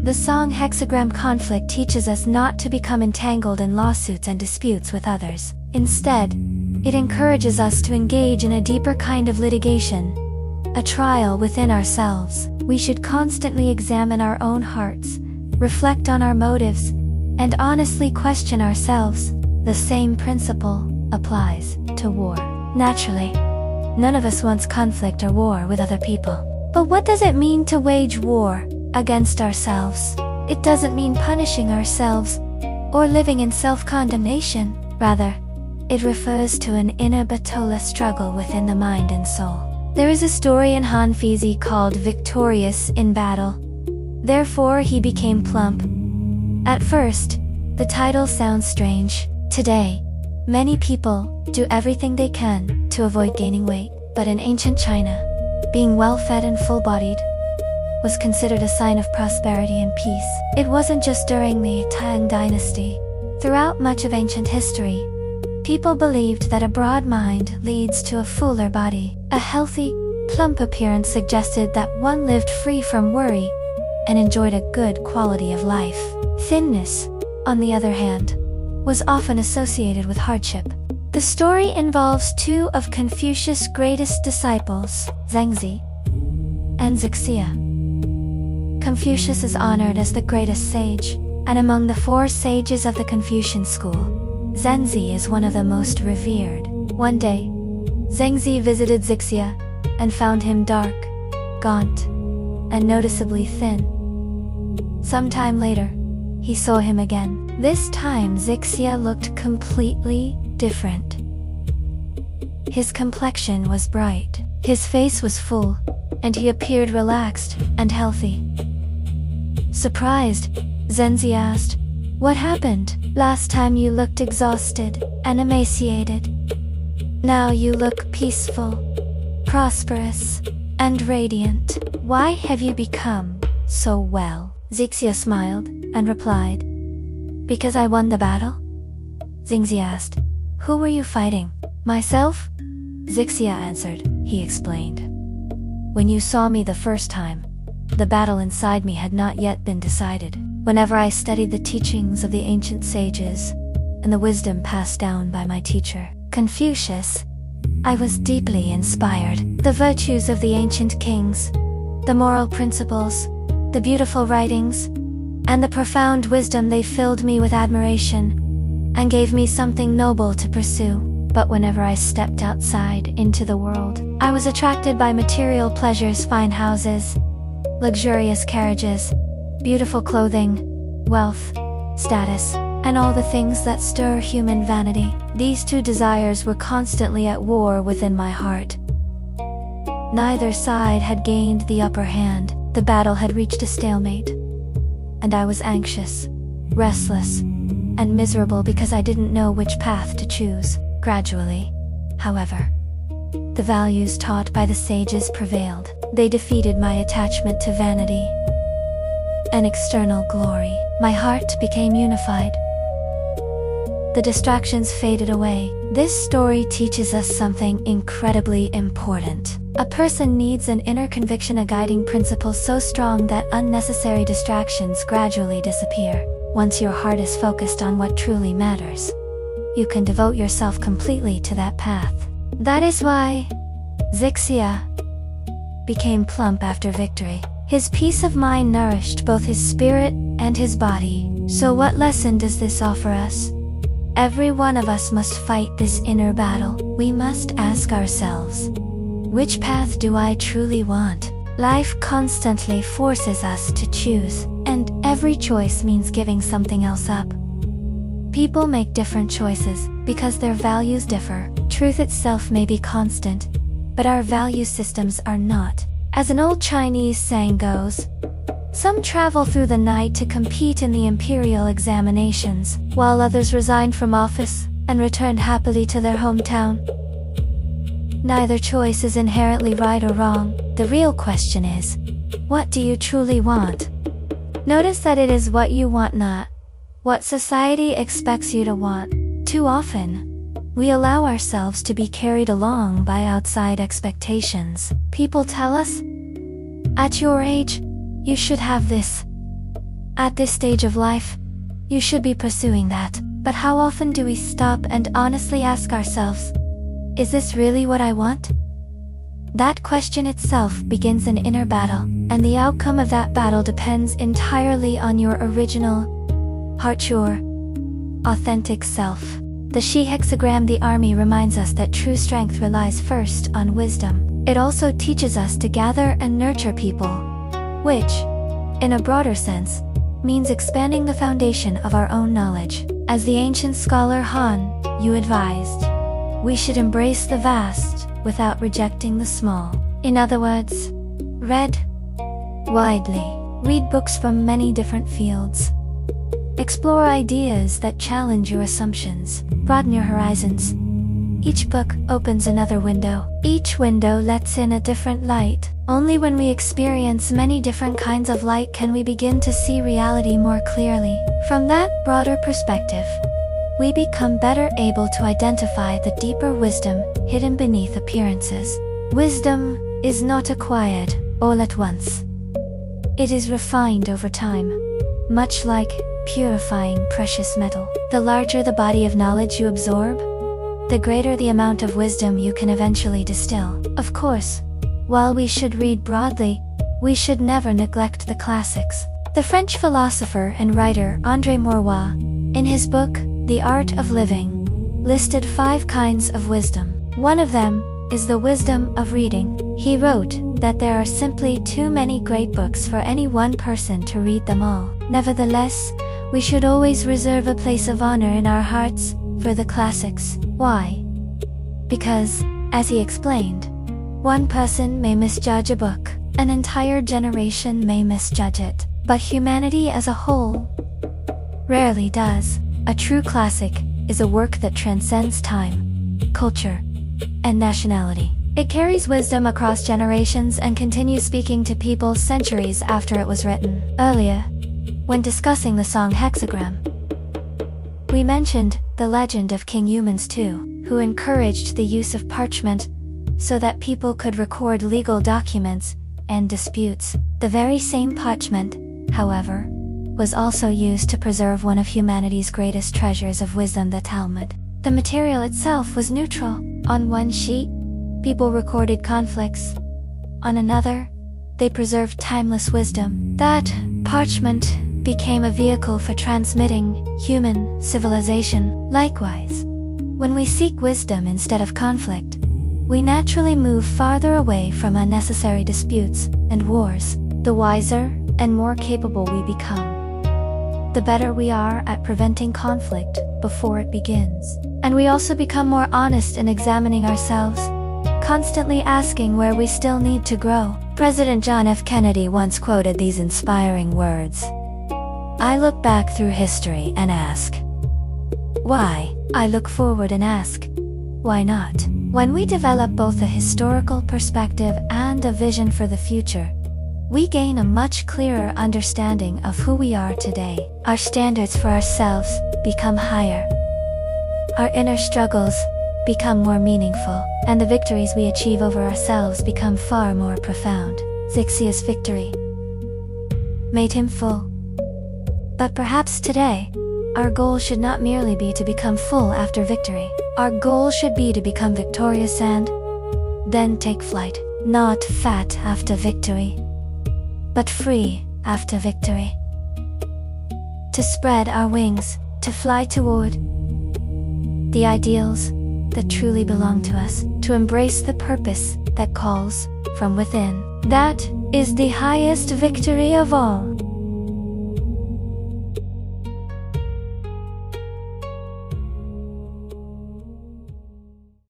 The song Hexagram Conflict teaches us not to become entangled in lawsuits and disputes with others. Instead, it encourages us to engage in a deeper kind of litigation, a trial within ourselves. We should constantly examine our own hearts, reflect on our motives, and honestly question ourselves. The same principle applies to war. Naturally, none of us wants conflict or war with other people. But what does it mean to wage war against ourselves? It doesn't mean punishing ourselves or living in self-condemnation. Rather, it refers to an inner battle struggle within the mind and soul. There is a story in Han Fizi called Victorious in Battle. Therefore he became plump. At first, the title sounds strange. Today, many people do everything they can to avoid gaining weight. But in ancient China, being well-fed and full-bodied was considered a sign of prosperity and peace. It wasn't just during the Tang Dynasty. Throughout much of ancient history, people believed that a broad mind leads to a fuller body. A healthy, plump appearance suggested that one lived free from worry and enjoyed a good quality of life. Thinness, on the other hand, was often associated with hardship. The story involves two of Confucius' greatest disciples, Zhengzi and Zixia. Confucius is honored as the greatest sage, and among the 4 sages of the Confucian school, Zhengzi is one of the most revered. One day, Zhengzi visited Zixia and found him dark, gaunt, and noticeably thin. Sometime later, he saw him again. This time Zixia looked completely different. His complexion was bright, his face was full, and he appeared relaxed and healthy. Surprised, Zhengzi asked, "What happened? Last time you looked exhausted and emaciated. Now you look peaceful, prosperous, and radiant. Why have you become so well?" Zixia smiled and replied, "Because I won the battle." Zhengzi asked, "Who were you fighting?" "Myself," Zixia answered. He explained, "When you saw me the first time, the battle inside me had not yet been decided. Whenever I studied the teachings of the ancient sages and the wisdom passed down by my teacher, Confucius, I was deeply inspired. The virtues of the ancient kings, the moral principles, the beautiful writings, and the profound wisdom they filled me with admiration and gave me something noble to pursue. But whenever I stepped outside into the world, I was attracted by material pleasures, fine houses, luxurious carriages, beautiful clothing, wealth, status, and all the things that stir human vanity. These two desires were constantly at war within my heart. Neither side had gained the upper hand. The battle had reached a stalemate, and I was anxious, restless, and miserable because I didn't know which path to choose. Gradually, however, the values taught by the sages prevailed. They defeated my attachment to vanity and external glory. My heart became unified. The distractions faded away. This story teaches us something incredibly important. A person needs an inner conviction, a guiding principle so strong that unnecessary distractions gradually disappear. Once your heart is focused on what truly matters, you can devote yourself completely to that path. That is why Zixia became plump after victory. His peace of mind nourished both his spirit and his body. So what lesson does this offer us? Every one of us must fight this inner battle. We must ask ourselves, which path do I truly want? Life constantly forces us to choose, and every choice means giving something else up. People make different choices because their values differ. Truth itself may be constant, but our value systems are not. As an old Chinese saying goes, some travel through the night to compete in the imperial examinations, while others resigned from office and returned happily to their hometown. Neither choice is inherently right or wrong. The real question is, what do you truly want? Notice that it is what you want, not what society expects you to want. Too often, we allow ourselves to be carried along by outside expectations. People tell us, at your age, you should have this. At this stage of life, you should be pursuing that. But how often do we stop and honestly ask ourselves, is this really what I want? That question itself begins an inner battle, and the outcome of that battle depends entirely on your original, heart-sure, authentic self. The She hexagram the army reminds us that true strength relies first on wisdom. It also teaches us to gather and nurture people, which, in a broader sense, means expanding the foundation of our own knowledge. As the ancient scholar Han Yu advised, we should embrace the vast without rejecting the small. In other words, read widely. Read books from many different fields. Explore ideas that challenge your assumptions. Broaden your horizons. Each book opens another window. Each window lets in a different light. Only when we experience many different kinds of light can we begin to see reality more clearly. From that broader perspective, we become better able to identify the deeper wisdom hidden beneath appearances. Wisdom is not acquired all at once. It is refined over time, much like purifying precious metal. The larger the body of knowledge you absorb, the greater the amount of wisdom you can eventually distill. Of course, while we should read broadly, we should never neglect the classics. The French philosopher and writer André Maurois, in his book, The Art of Living, listed 5 kinds of wisdom. One of them is the wisdom of reading. He wrote that there are simply too many great books for any one person to read them all. Nevertheless, we should always reserve a place of honor in our hearts for the classics. Why? Because, as he explained, one person may misjudge a book, an entire generation may misjudge it, but humanity as a whole rarely does. A true classic is a work that transcends time, culture, and nationality. It carries wisdom across generations and continues speaking to people centuries after it was written. Earlier, when discussing the song Hexagram, we mentioned the legend of King Humans II, who encouraged the use of parchment so that people could record legal documents and disputes. The very same parchment, however, was also used to preserve one of humanity's greatest treasures of wisdom, the Talmud. The material itself was neutral. On one sheet, people recorded conflicts. On another, they preserved timeless wisdom. That parchment became a vehicle for transmitting human civilization. Likewise, when we seek wisdom instead of conflict, we naturally move farther away from unnecessary disputes and wars. The wiser and more capable we become, the better we are at preventing conflict before it begins. And we also become more honest in examining ourselves, constantly asking where we still need to grow. President John F. Kennedy once quoted these inspiring words: "I look back through history and ask, why? I look forward and ask, why not?" When we develop both a historical perspective and a vision for the future, we gain a much clearer understanding of who we are today. Our standards for ourselves become higher. Our inner struggles become more meaningful, and the victories we achieve over ourselves become far more profound. Xixia's victory made him full. But perhaps today, our goal should not merely be to become full after victory. Our goal should be to become victorious and then take flight. Not fat after victory, but free after victory. To spread our wings, to fly toward the ideals that truly belong to us, to embrace the purpose that calls from within. That is the highest victory of all.